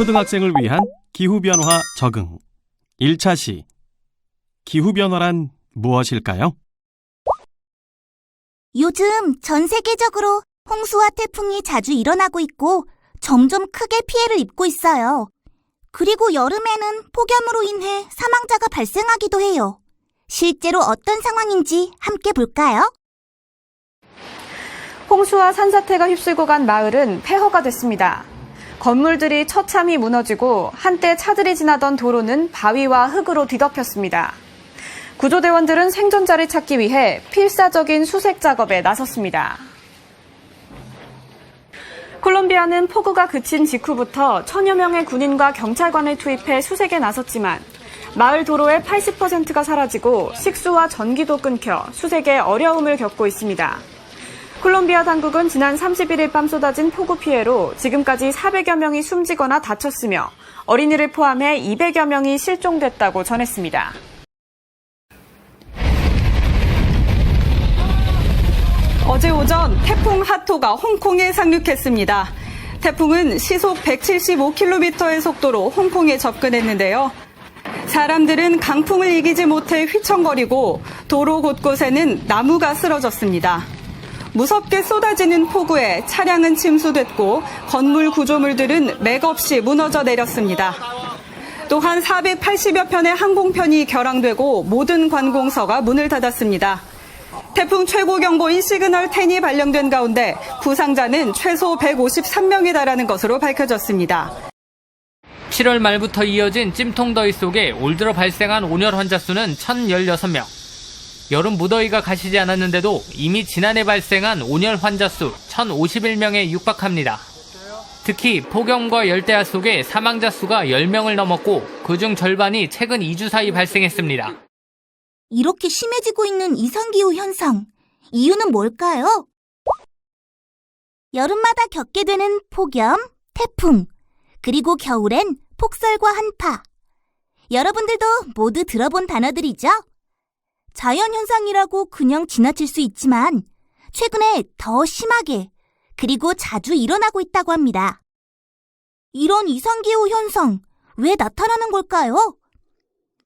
초등학생을 위한 기후변화 적응 1차 시 기후변화란 무엇일까요? 요즘 전 세계적으로 홍수와 태풍이 자주 일어나고 있고 점점 크게 피해를 입고 있어요. 그리고 여름에는 폭염으로 인해 사망자가 발생하기도 해요. 실제로 어떤 상황인지 함께 볼까요? 홍수와 산사태가 휩쓸고 간 마을은 폐허가 됐습니다. 건물들이 처참히 무너지고 한때 차들이 지나던 도로는 바위와 흙으로 뒤덮였습니다. 구조대원들은 생존자를 찾기 위해 필사적인 수색 작업에 나섰습니다. 콜롬비아는 폭우가 그친 직후부터 천여 명의 군인과 경찰관을 투입해 수색에 나섰지만 마을 도로의 80%가 사라지고 식수와 전기도 끊겨 수색에 어려움을 겪고 있습니다. 콜롬비아 당국은 지난 31일 밤 쏟아진 폭우 피해로 지금까지 400여 명이 숨지거나 다쳤으며 어린이를 포함해 200여 명이 실종됐다고 전했습니다. 어제 오전 태풍 하토가 홍콩에 상륙했습니다. 태풍은 시속 175km의 속도로 홍콩에 접근했는데요. 사람들은 강풍을 이기지 못해 휘청거리고 도로 곳곳에는 나무가 쓰러졌습니다. 무섭게 쏟아지는 폭우에 차량은 침수됐고 건물 구조물들은 맥없이 무너져 내렸습니다. 또한 480여 편의 항공편이 결항되고 모든 관공서가 문을 닫았습니다. 태풍 최고경보인 시그널 10이 발령된 가운데 부상자는 최소 153명에 달하는 것으로 밝혀졌습니다. 7월 말부터 이어진 찜통더위 속에 올 들어 발생한 온열 환자 수는 1,016명. 여름 무더위가 가시지 않았는데도 이미 지난해 발생한 온열 환자 수 1,051명에 육박합니다. 특히 폭염과 열대야 속에 사망자 수가 10명을 넘었고 그중 절반이 최근 2주 사이 발생했습니다. 이렇게 심해지고 있는 이상기후 현상, 이유는 뭘까요? 여름마다 겪게 되는 폭염, 태풍, 그리고 겨울엔 폭설과 한파. 여러분들도 모두 들어본 단어들이죠? 자연현상이라고 그냥 지나칠 수 있지만 최근에 더 심하게 그리고 자주 일어나고 있다고 합니다. 이런 이상기후 현상, 왜 나타나는 걸까요?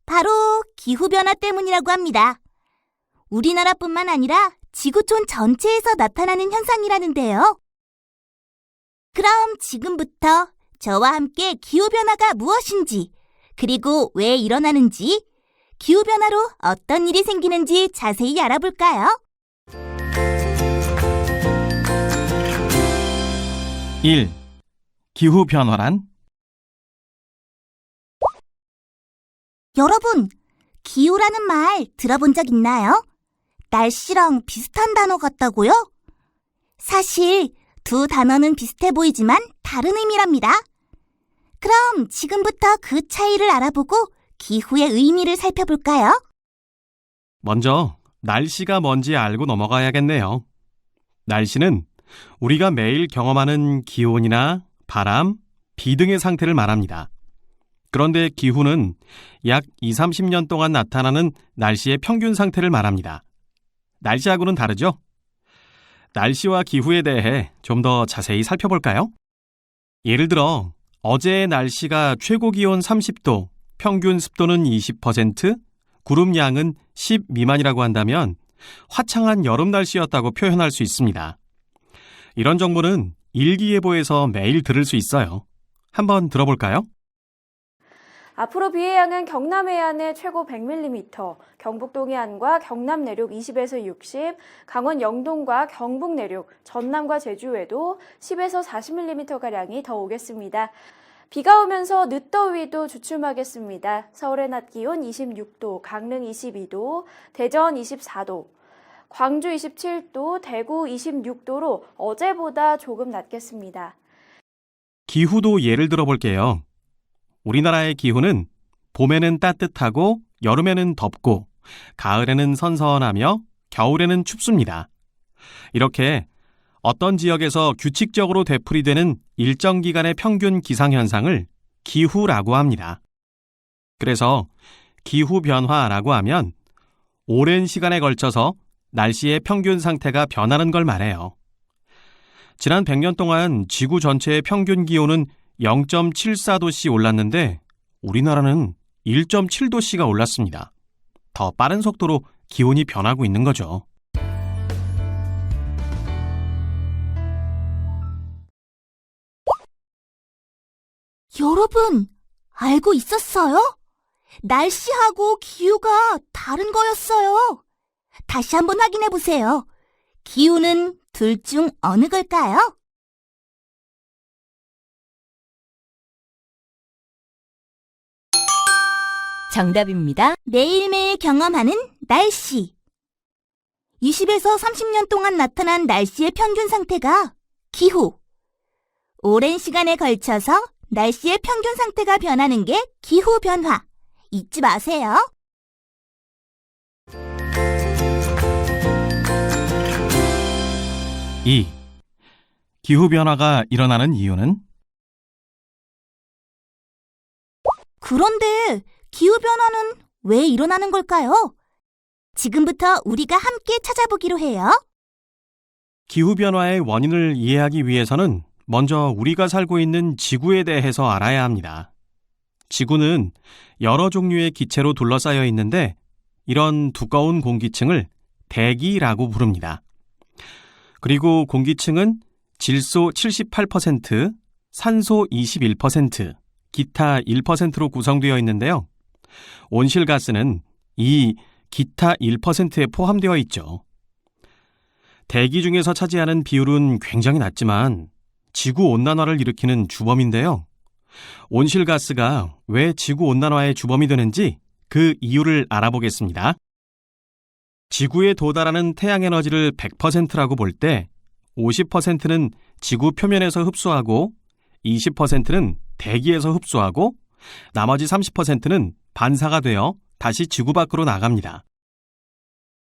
바로 기후변화 때문이라고 합니다. 우리나라뿐만 아니라 지구촌 전체에서 나타나는 현상이라는데요. 그럼 지금부터 저와 함께 기후변화가 무엇인지, 그리고 왜 일어나는지, 기후변화로 어떤 일이 생기는지 자세히 알아볼까요? 1. 기후변화란? 여러분, 기후라는 말 들어본 적 있나요? 날씨랑 비슷한 단어 같다고요? 사실 두 단어는 비슷해 보이지만 다른 의미랍니다. 그럼 지금부터 그 차이를 알아보고 기후의 의미를 살펴볼까요? 먼저 날씨가 뭔지 알고 넘어가야겠네요. 날씨는 우리가 매일 경험하는 기온이나 바람, 비 등의 상태를 말합니다. 그런데 기후는 약 20-30년 동안 나타나는 날씨의 평균 상태를 말합니다. 날씨하고는 다르죠? 날씨와 기후에 대해 좀 더 자세히 살펴볼까요? 예를 들어 어제의 날씨가 최고 기온 30도, 평균 습도는 20%, 구름 양은 10 미만이라고 한다면 화창한 여름 날씨였다고 표현할 수 있습니다. 이런 정보는 일기예보에서 매일 들을 수 있어요. 한번 들어볼까요? 앞으로 비의 양은 경남 해안에 최고 100mm, 경북 동해안과 경남 내륙 20에서 60, 강원 영동과 경북 내륙, 전남과 제주에도 10에서 40mm가량이 더 오겠습니다. 비가 오면서 늦더위도 주춤하겠습니다. 서울의 낮 기온 26도, 강릉 22도, 대전 24도, 광주 27도, 대구 26도로 어제보다 조금 낮겠습니다. 기후도 예를 들어볼게요. 우리나라의 기후는 봄에는 따뜻하고 여름에는 덥고 가을에는 선선하며 겨울에는 춥습니다. 이렇게 어떤 지역에서 규칙적으로 되풀이되는 일정 기간의 평균 기상현상을 기후라고 합니다. 그래서 기후변화라고 하면 오랜 시간에 걸쳐서 날씨의 평균 상태가 변하는 걸 말해요. 지난 100년 동안 지구 전체의 평균 기온은 0.74도씨 올랐는데 우리나라는 1.7도씨가 올랐습니다. 더 빠른 속도로 기온이 변하고 있는 거죠. 여러분, 알고 있었어요? 날씨하고 기후가 다른 거였어요. 다시 한번 확인해 보세요. 기후는 둘 중 어느 걸까요? 정답입니다. 매일매일 경험하는 날씨. 20에서 30년 동안 나타난 날씨의 평균 상태가 기후. 오랜 시간에 걸쳐서 날씨의 평균 상태가 변하는 게 기후 변화. 잊지 마세요. 이 기후변화가 일어나는 이유는? 그런데 기후변화는 왜 일어나는 걸까요? 지금부터 우리가 함께 찾아보기로 해요. 기후변화의 원인을 이해하기 위해서는 먼저 우리가 살고 있는 지구에 대해서 알아야 합니다. 지구는 여러 종류의 기체로 둘러싸여 있는데 이런 두꺼운 공기층을 대기라고 부릅니다. 그리고 공기층은 질소 78%, 산소 21%, 기타 1%로 구성되어 있는데요. 온실가스는 이 기타 1%에 포함되어 있죠. 대기 중에서 차지하는 비율은 굉장히 낮지만 지구온난화를 일으키는 주범인데요. 온실가스가 왜 지구온난화의 주범이 되는지 그 이유를 알아보겠습니다. 지구에 도달하는 태양에너지를 100%라고 볼 때 50%는 지구 표면에서 흡수하고 20%는 대기에서 흡수하고 나머지 30%는 반사가 되어 다시 지구 밖으로 나갑니다.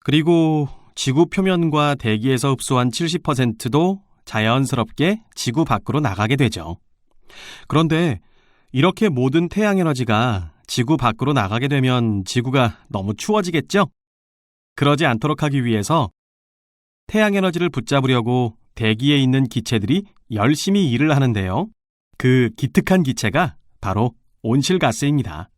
그리고 지구 표면과 대기에서 흡수한 70%도 자연스럽게 지구 밖으로 나가게 되죠. 그런데 이렇게 모든 태양에너지가 지구 밖으로 나가게 되면 지구가 너무 추워지겠죠? 그러지 않도록 하기 위해서 태양에너지를 붙잡으려고 대기에 있는 기체들이 열심히 일을 하는데요. 그 기특한 기체가 바로 온실가스입니다.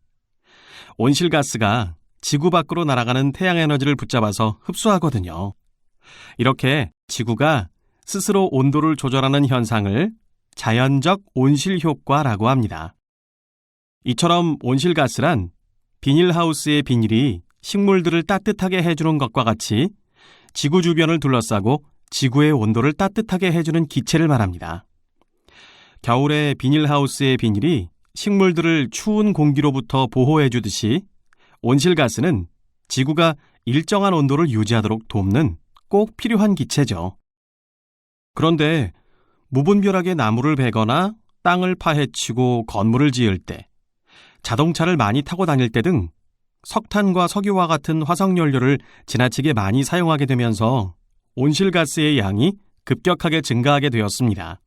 온실가스가 지구 밖으로 날아가는 태양에너지를 붙잡아서 흡수하거든요. 이렇게 지구가 스스로 온도를 조절하는 현상을 자연적 온실효과라고 합니다. 이처럼 온실가스란 비닐하우스의 비닐이 식물들을 따뜻하게 해주는 것과 같이 지구 주변을 둘러싸고 지구의 온도를 따뜻하게 해주는 기체를 말합니다. 겨울에 비닐하우스의 비닐이 식물들을 추운 공기로부터 보호해주듯이 온실가스는 지구가 일정한 온도를 유지하도록 돕는 꼭 필요한 기체죠. 그런데 무분별하게 나무를 베거나 땅을 파헤치고 건물을 지을 때, 자동차를 많이 타고 다닐 때 등 석탄과 석유와 같은 화석연료를 지나치게 많이 사용하게 되면서 온실가스의 양이 급격하게 증가하게 되었습니다.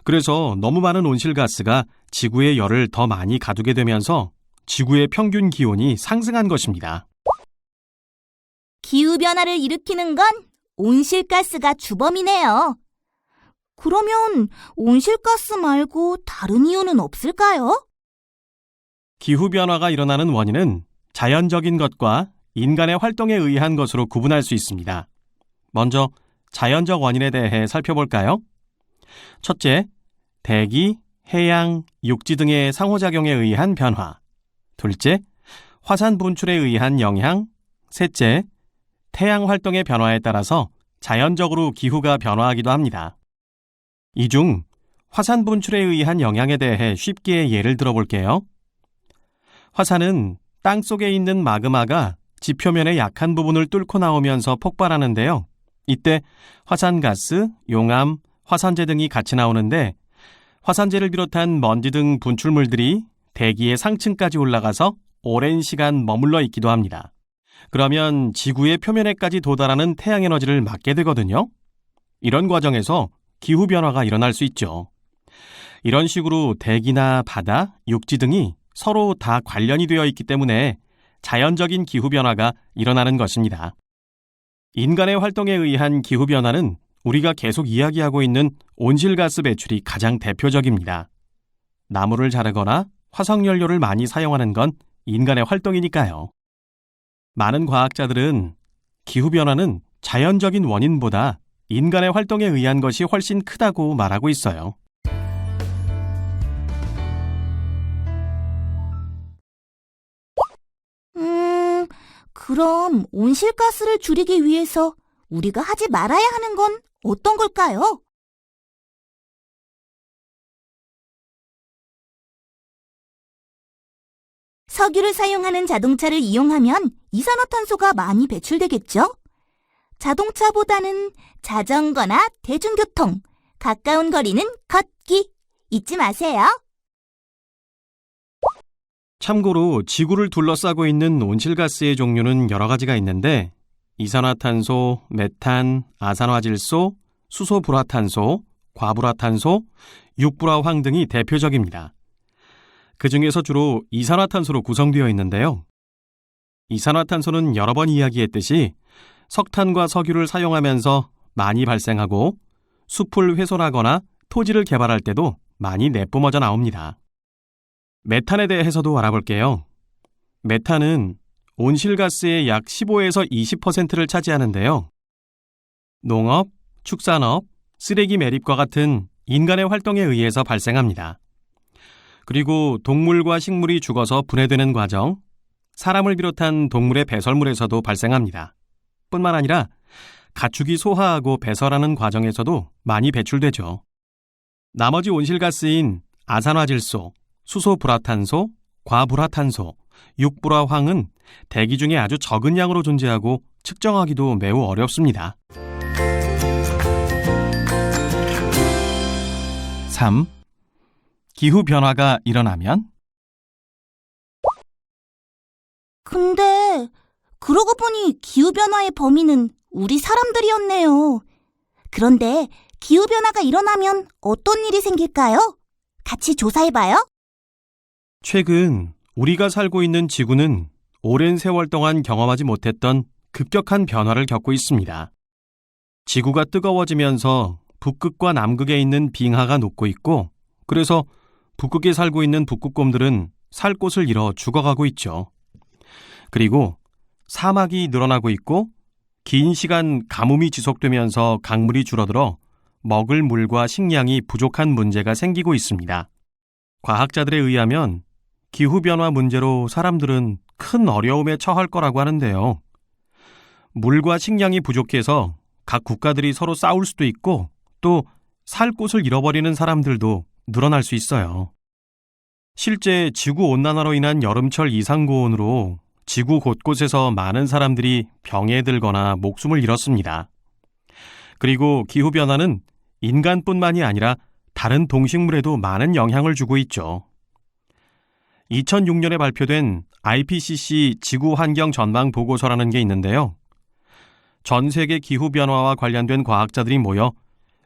그래서 너무 많은 온실가스가 지구의 열을 더 많이 가두게 되면서 지구의 평균 기온이 상승한 것입니다. 기후변화를 일으키는 건 온실가스가 주범이네요. 그러면 온실가스 말고 다른 이유는 없을까요? 기후변화가 일어나는 원인은 자연적인 것과 인간의 활동에 의한 것으로 구분할 수 있습니다. 먼저 자연적 원인에 대해 살펴볼까요? 첫째, 대기, 해양, 육지 등의 상호작용에 의한 변화. 둘째, 화산 분출에 의한 영향. 셋째, 태양 활동의 변화에 따라서 자연적으로 기후가 변화하기도 합니다. 이 중 화산 분출에 의한 영향에 대해 쉽게 예를 들어볼게요. 화산은 땅 속에 있는 마그마가 지표면의 약한 부분을 뚫고 나오면서 폭발하는데요. 이때 화산가스, 용암, 화산재 등이 같이 나오는데 화산재를 비롯한 먼지 등 분출물들이 대기의 상층까지 올라가서 오랜 시간 머물러 있기도 합니다. 그러면 지구의 표면에까지 도달하는 태양에너지를 막게 되거든요. 이런 과정에서 기후변화가 일어날 수 있죠. 이런 식으로 대기나 바다, 육지 등이 서로 다 관련이 되어 있기 때문에 자연적인 기후변화가 일어나는 것입니다. 인간의 활동에 의한 기후변화는 우리가 계속 이야기하고 있는 온실가스 배출이 가장 대표적입니다. 나무를 자르거나 화석연료를 많이 사용하는 건 인간의 활동이니까요. 많은 과학자들은 기후변화는 자연적인 원인보다 인간의 활동에 의한 것이 훨씬 크다고 말하고 있어요. 그럼 온실가스를 줄이기 위해서 우리가 하지 말아야 하는 건 어떤 걸까요? 석유를 사용하는 자동차를 이용하면 이산화탄소가 많이 배출되겠죠? 자동차보다는 자전거나 대중교통, 가까운 거리는 걷기 잊지 마세요. 참고로 지구를 둘러싸고 있는 온실가스의 종류는 여러 가지가 있는데 이산화탄소, 메탄, 아산화질소, 수소불화탄소, 과불화탄소, 육불화황 등이 대표적입니다. 그 중에서 주로 이산화탄소로 구성되어 있는데요. 이산화탄소는 여러 번 이야기했듯이 석탄과 석유를 사용하면서 많이 발생하고 숲을 훼손하거나 토지를 개발할 때도 많이 내뿜어져 나옵니다. 메탄에 대해서도 알아볼게요. 메탄은 온실가스의 약 15에서 20%를 차지하는데요. 농업, 축산업, 쓰레기 매립과 같은 인간의 활동에 의해서 발생합니다. 그리고 동물과 식물이 죽어서 분해되는 과정, 사람을 비롯한 동물의 배설물에서도 발생합니다. 뿐만 아니라 가축이 소화하고 배설하는 과정에서도 많이 배출되죠. 나머지 온실가스인 아산화질소, 수소불화탄소, 과불화탄소, 육불화황은 대기 중에 아주 적은 양으로 존재하고 측정하기도 매우 어렵습니다. 3. 기후변화가 일어나면? 근데 그러고 보니 기후변화의 범인은 우리 사람들이었네요. 그런데 기후변화가 일어나면 어떤 일이 생길까요? 같이 조사해봐요. 최근 우리가 살고 있는 지구는 오랜 세월 동안 경험하지 못했던 급격한 변화를 겪고 있습니다. 지구가 뜨거워지면서 북극과 남극에 있는 빙하가 녹고 있고, 그래서 북극에 살고 있는 북극곰들은 살 곳을 잃어 죽어가고 있죠. 그리고 사막이 늘어나고 있고, 긴 시간 가뭄이 지속되면서 강물이 줄어들어 먹을 물과 식량이 부족한 문제가 생기고 있습니다. 과학자들에 의하면 기후변화 문제로 사람들은 큰 어려움에 처할 거라고 하는데요. 물과 식량이 부족해서 각 국가들이 서로 싸울 수도 있고 또 살 곳을 잃어버리는 사람들도 늘어날 수 있어요. 실제 지구온난화로 인한 여름철 이상고온으로 지구 곳곳에서 많은 사람들이 병에 들거나 목숨을 잃었습니다. 그리고 기후변화는 인간뿐만이 아니라 다른 동식물에도 많은 영향을 주고 있죠. 2006년에 발표된 IPCC 지구환경 전망 보고서라는 게 있는데요. 전 세계 기후변화와 관련된 과학자들이 모여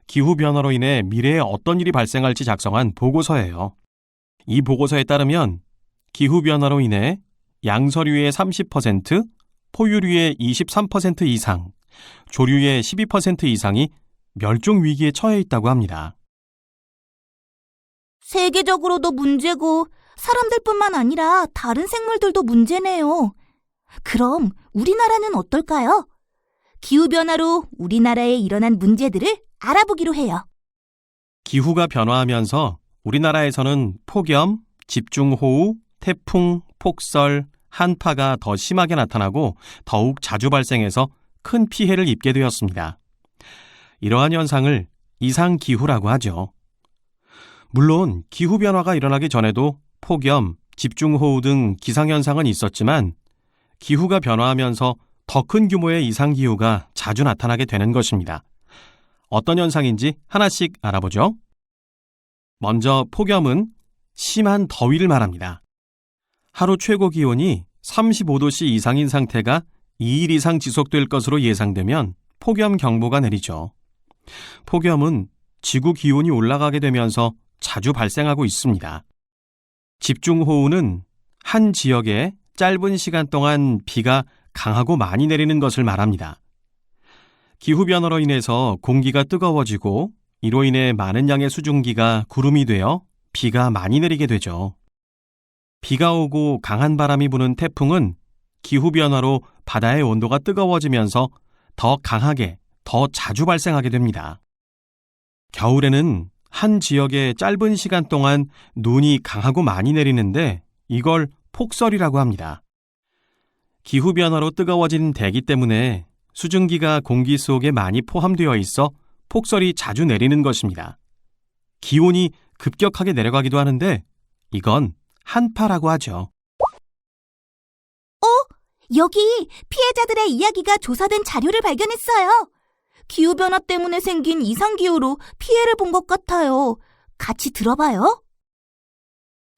기후변화로 인해 미래에 어떤 일이 발생할지 작성한 보고서예요. 이 보고서에 따르면 기후변화로 인해 양서류의 30%, 포유류의 23% 이상, 조류의 12% 이상이 멸종 위기에 처해 있다고 합니다. 세계적으로도 문제고 사람들뿐만 아니라 다른 생물들도 문제네요. 그럼 우리나라는 어떨까요? 기후변화로 우리나라에 일어난 문제들을 알아보기로 해요. 기후가 변화하면서 우리나라에서는 폭염, 집중호우, 태풍, 폭설, 한파가 더 심하게 나타나고 더욱 자주 발생해서 큰 피해를 입게 되었습니다. 이러한 현상을 이상기후라고 하죠. 물론 기후변화가 일어나기 전에도 폭염, 집중호우 등 기상현상은 있었지만 기후가 변화하면서 더 큰 규모의 이상기후가 자주 나타나게 되는 것입니다. 어떤 현상인지 하나씩 알아보죠. 먼저 폭염은 심한 더위를 말합니다. 하루 최고 기온이 35도씨 이상인 상태가 2일 이상 지속될 것으로 예상되면 폭염 경보가 내리죠. 폭염은 지구 기온이 올라가게 되면서 자주 발생하고 있습니다. 집중호우는 한 지역에 짧은 시간 동안 비가 강하고 많이 내리는 것을 말합니다. 기후변화로 인해서 공기가 뜨거워지고 이로 인해 많은 양의 수증기가 구름이 되어 비가 많이 내리게 되죠. 비가 오고 강한 바람이 부는 태풍은 기후변화로 바다의 온도가 뜨거워지면서 더 강하게, 더 자주 발생하게 됩니다. 겨울에는 한 지역에 짧은 시간 동안 눈이 강하고 많이 내리는데 이걸 폭설이라고 합니다. 기후변화로 뜨거워진 대기 때문에 수증기가 공기 속에 많이 포함되어 있어 폭설이 자주 내리는 것입니다. 기온이 급격하게 내려가기도 하는데 이건 한파라고 하죠. 여기 피해자들의 이야기가 조사된 자료를 발견했어요. 기후변화 때문에 생긴 이상기후로 피해를 본 것 같아요. 같이 들어봐요.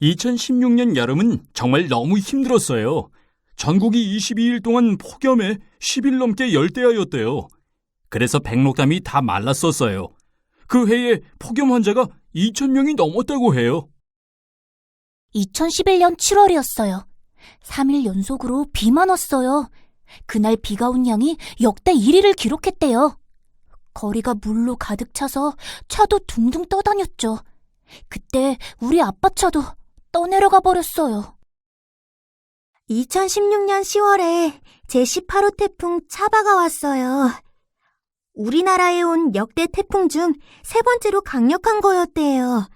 2016년 여름은 정말 너무 힘들었어요. 전국이 22일 동안 폭염에 10일 넘게 열대야였대요. 그래서 백록담이 다 말랐었어요. 그 해에 폭염 환자가 2,000명이 넘었다고 해요. 2011년 7월이었어요. 3일 연속으로 비만 왔어요. 그날 비가 온 양이 역대 1위를 기록했대요. 거리가 물로 가득 차서 차도 둥둥 떠다녔죠. 그때 우리 아빠 차도 떠내려가 버렸어요. 2016년 10월에 제18호 태풍 차바가 왔어요. 우리나라에 온 역대 태풍 중 3번째로 강력한 거였대요.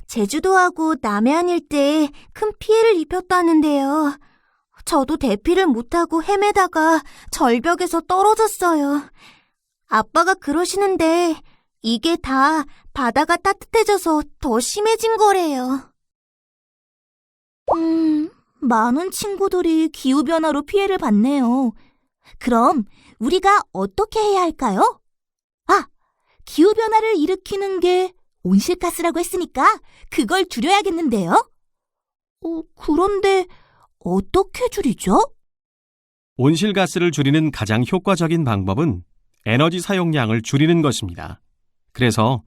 제주도하고 남해안 일대에 큰 피해를 입혔다는데요. 저도 대피를 못하고 헤매다가 절벽에서 떨어졌어요. 아빠가 그러시는데 이게 다 바다가 따뜻해져서 더 심해진 거래요. 많은 친구들이 기후변화로 피해를 봤네요. 그럼 우리가 어떻게 해야 할까요? 기후변화를 일으키는 게 온실가스라고 했으니까 그걸 줄여야겠는데요? 그런데 어떻게 줄이죠? 온실가스를 줄이는 가장 효과적인 방법은 에너지 사용량을 줄이는 것입니다. 그래서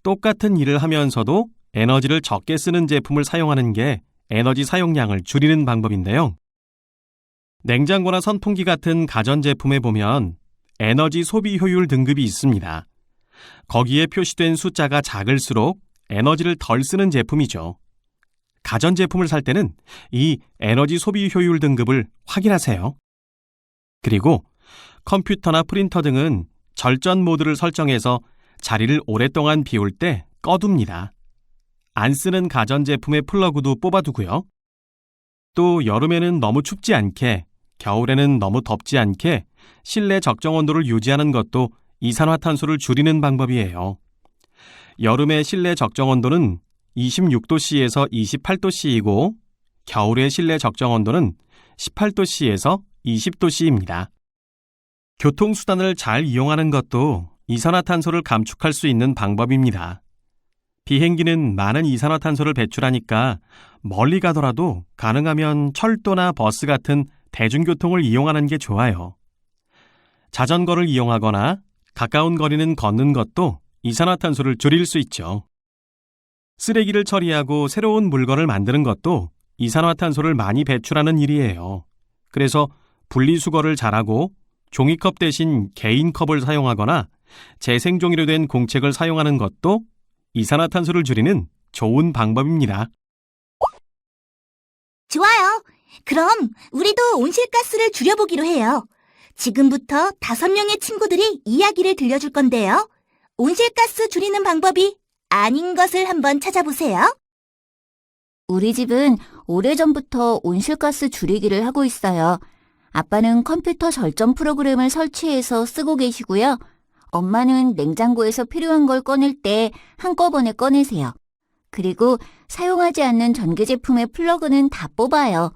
똑같은 일을 하면서도 에너지를 적게 쓰는 제품을 사용하는 게 에너지 사용량을 줄이는 방법인데요. 냉장고나 선풍기 같은 가전제품에 보면 에너지 소비 효율 등급이 있습니다. 거기에 표시된 숫자가 작을수록 에너지를 덜 쓰는 제품이죠. 가전제품을 살 때는 이 에너지 소비 효율 등급을 확인하세요. 그리고 컴퓨터나 프린터 등은 절전 모드를 설정해서 자리를 오랫동안 비울 때 꺼둡니다. 안 쓰는 가전제품의 플러그도 뽑아두고요. 또 여름에는 너무 춥지 않게, 겨울에는 너무 덥지 않게 실내 적정 온도를 유지하는 것도 이산화탄소를 줄이는 방법이에요. 여름의 실내 적정 온도는 26도씨에서 28도씨이고 겨울의 실내 적정 온도는 18도씨에서 20도씨입니다. 교통수단을 잘 이용하는 것도 이산화탄소를 감축할 수 있는 방법입니다. 비행기는 많은 이산화탄소를 배출하니까 멀리 가더라도 가능하면 철도나 버스 같은 대중교통을 이용하는 게 좋아요. 자전거를 이용하거나 가까운 거리는 걷는 것도 이산화탄소를 줄일 수 있죠. 쓰레기를 처리하고 새로운 물건을 만드는 것도 이산화탄소를 많이 배출하는 일이에요. 그래서 분리수거를 잘하고 종이컵 대신 개인 컵을 사용하거나 재생종이로 된 공책을 사용하는 것도 이산화탄소를 줄이는 좋은 방법입니다. 좋아요. 그럼 우리도 온실가스를 줄여보기로 해요. 지금부터 5명의 친구들이 이야기를 들려줄 건데요. 온실가스 줄이는 방법이 아닌 것을 한번 찾아보세요. 우리 집은 오래전부터 온실가스 줄이기를 하고 있어요. 아빠는 컴퓨터 절전 프로그램을 설치해서 쓰고 계시고요. 엄마는 냉장고에서 필요한 걸 꺼낼 때 한꺼번에 꺼내세요. 그리고 사용하지 않는 전기 제품의 플러그는 다 뽑아요.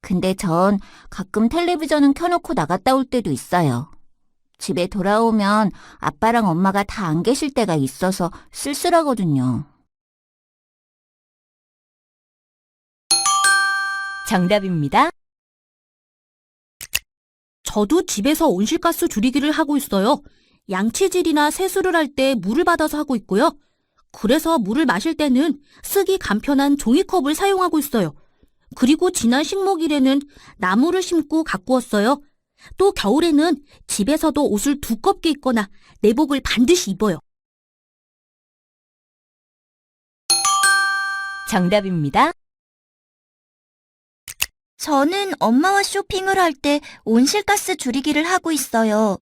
근데 전 가끔 텔레비전은 켜놓고 나갔다 올 때도 있어요. 집에 돌아오면 아빠랑 엄마가 다 안 계실 때가 있어서 쓸쓸하거든요. 정답입니다. 저도 집에서 온실가스 줄이기를 하고 있어요. 양치질이나 세수를 할 때 물을 받아서 하고 있고요. 그래서 물을 마실 때는 쓰기 간편한 종이컵을 사용하고 있어요. 그리고 지난 식목일에는 나무를 심고 가꾸었어요. 또 겨울에는 집에서도 옷을 두껍게 입거나 내복을 반드시 입어요. 정답입니다. 저는 엄마와 쇼핑을 할 때 온실가스 줄이기를 하고 있어요.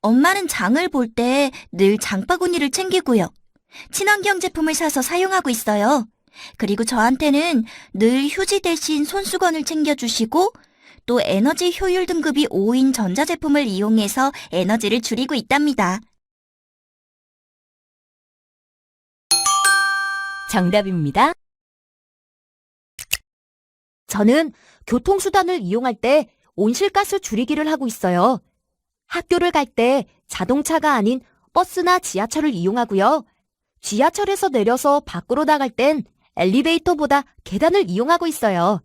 엄마는 장을 볼 때 늘 장바구니를 챙기고요. 친환경 제품을 사서 사용하고 있어요. 그리고 저한테는 늘 휴지 대신 손수건을 챙겨주시고 또 에너지 효율 등급이 5인 전자제품을 이용해서 에너지를 줄이고 있답니다. 정답입니다. 저는 교통수단을 이용할 때 온실가스 줄이기를 하고 있어요. 학교를 갈 때 자동차가 아닌 버스나 지하철을 이용하고요. 지하철에서 내려서 밖으로 나갈 땐 엘리베이터보다 계단을 이용하고 있어요.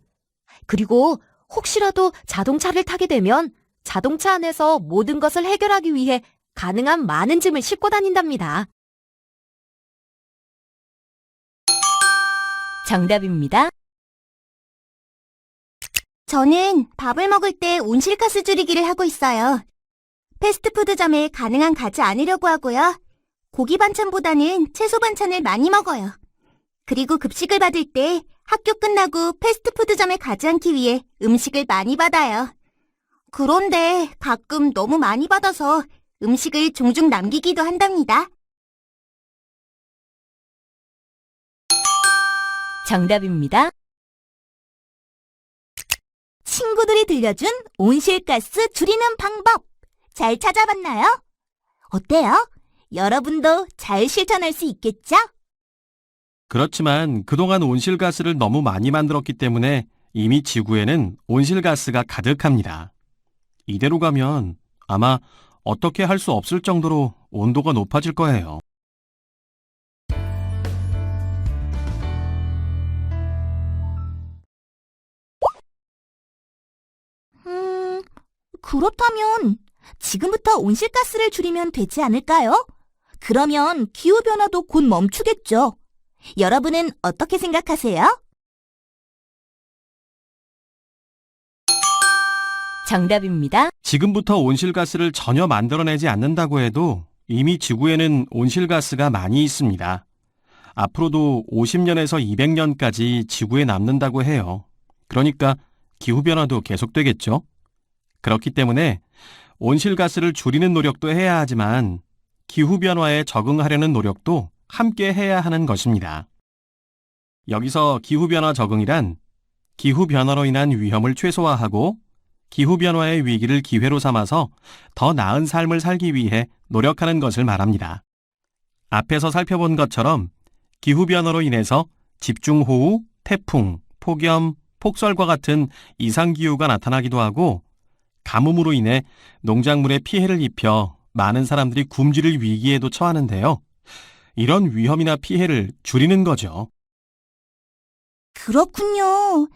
그리고 혹시라도 자동차를 타게 되면 자동차 안에서 모든 것을 해결하기 위해 가능한 많은 짐을 싣고 다닌답니다. 정답입니다. 저는 밥을 먹을 때 온실가스 줄이기를 하고 있어요. 패스트푸드점에 가능한 가지 않으려고 하고요. 고기 반찬보다는 채소 반찬을 많이 먹어요. 그리고 급식을 받을 때 학교 끝나고 패스트푸드점에 가지 않기 위해 음식을 많이 받아요. 그런데 가끔 너무 많이 받아서 음식을 종종 남기기도 한답니다. 정답입니다. 친구들이 들려준 온실가스 줄이는 방법 잘 찾아봤나요? 어때요? 여러분도 잘 실천할 수 있겠죠? 그렇지만 그동안 온실가스를 너무 많이 만들었기 때문에 이미 지구에는 온실가스가 가득합니다. 이대로 가면 아마 어떻게 할 수 없을 정도로 온도가 높아질 거예요. 그렇다면 지금부터 온실가스를 줄이면 되지 않을까요? 그러면 기후변화도 곧 멈추겠죠. 여러분은 어떻게 생각하세요? 정답입니다. 지금부터 온실가스를 전혀 만들어내지 않는다고 해도 이미 지구에는 온실가스가 많이 있습니다. 앞으로도 50년에서 200년까지 지구에 남는다고 해요. 그러니까 기후변화도 계속되겠죠. 그렇기 때문에 온실가스를 줄이는 노력도 해야 하지만 기후변화에 적응하려는 노력도 함께 해야 하는 것입니다. 여기서 기후변화 적응이란 기후변화로 인한 위험을 최소화하고 기후변화의 위기를 기회로 삼아서 더 나은 삶을 살기 위해 노력하는 것을 말합니다. 앞에서 살펴본 것처럼 기후변화로 인해서 집중호우, 태풍, 폭염, 폭설과 같은 이상기후가 나타나기도 하고 가뭄으로 인해 농작물에 피해를 입혀 많은 사람들이 굶주릴 위기에도 처하는데요. 이런 위험이나 피해를 줄이는 거죠. 그렇군요.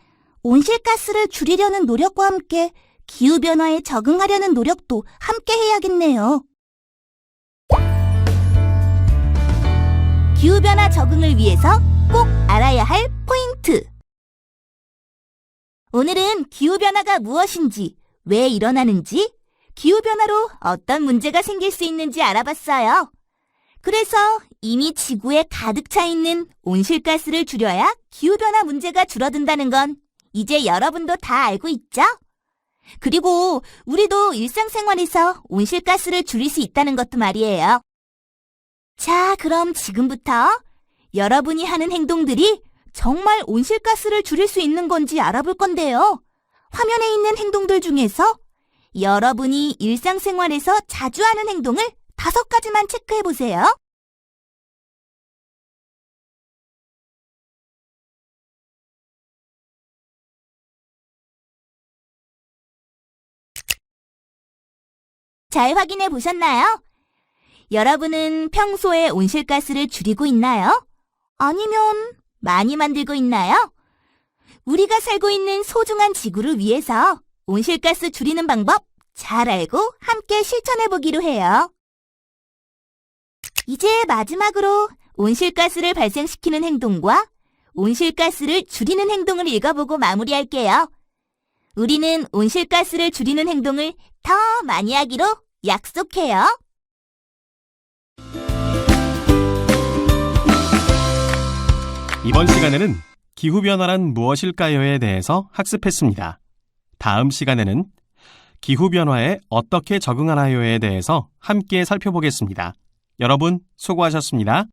온실가스를 줄이려는 노력과 함께 기후변화에 적응하려는 노력도 함께 해야겠네요. 기후변화 적응을 위해서 꼭 알아야 할 포인트. 오늘은 기후변화가 무엇인지, 왜 일어나는지, 기후변화로 어떤 문제가 생길 수 있는지 알아봤어요. 그래서 이미 지구에 가득 차 있는 온실가스를 줄여야 기후변화 문제가 줄어든다는 건 이제 여러분도 다 알고 있죠? 그리고 우리도 일상생활에서 온실가스를 줄일 수 있다는 것도 말이에요. 자, 그럼 지금부터 여러분이 하는 행동들이 정말 온실가스를 줄일 수 있는 건지 알아볼 건데요. 화면에 있는 행동들 중에서 여러분이 일상생활에서 자주 하는 행동을 5가지만 체크해보세요. 잘 확인해 보셨나요? 여러분은 평소에 온실가스를 줄이고 있나요? 아니면 많이 만들고 있나요? 우리가 살고 있는 소중한 지구를 위해서 온실가스 줄이는 방법 잘 알고 함께 실천해 보기로 해요. 이제 마지막으로 온실가스를 발생시키는 행동과 온실가스를 줄이는 행동을 읽어보고 마무리할게요. 우리는 온실가스를 줄이는 행동을 더 많이 하기로 약속해요. 이번 시간에는 기후변화란 무엇일까요에 대해서 학습했습니다. 다음 시간에는 기후변화에 어떻게 적응하나요에 대해서 함께 살펴보겠습니다. 여러분 수고하셨습니다.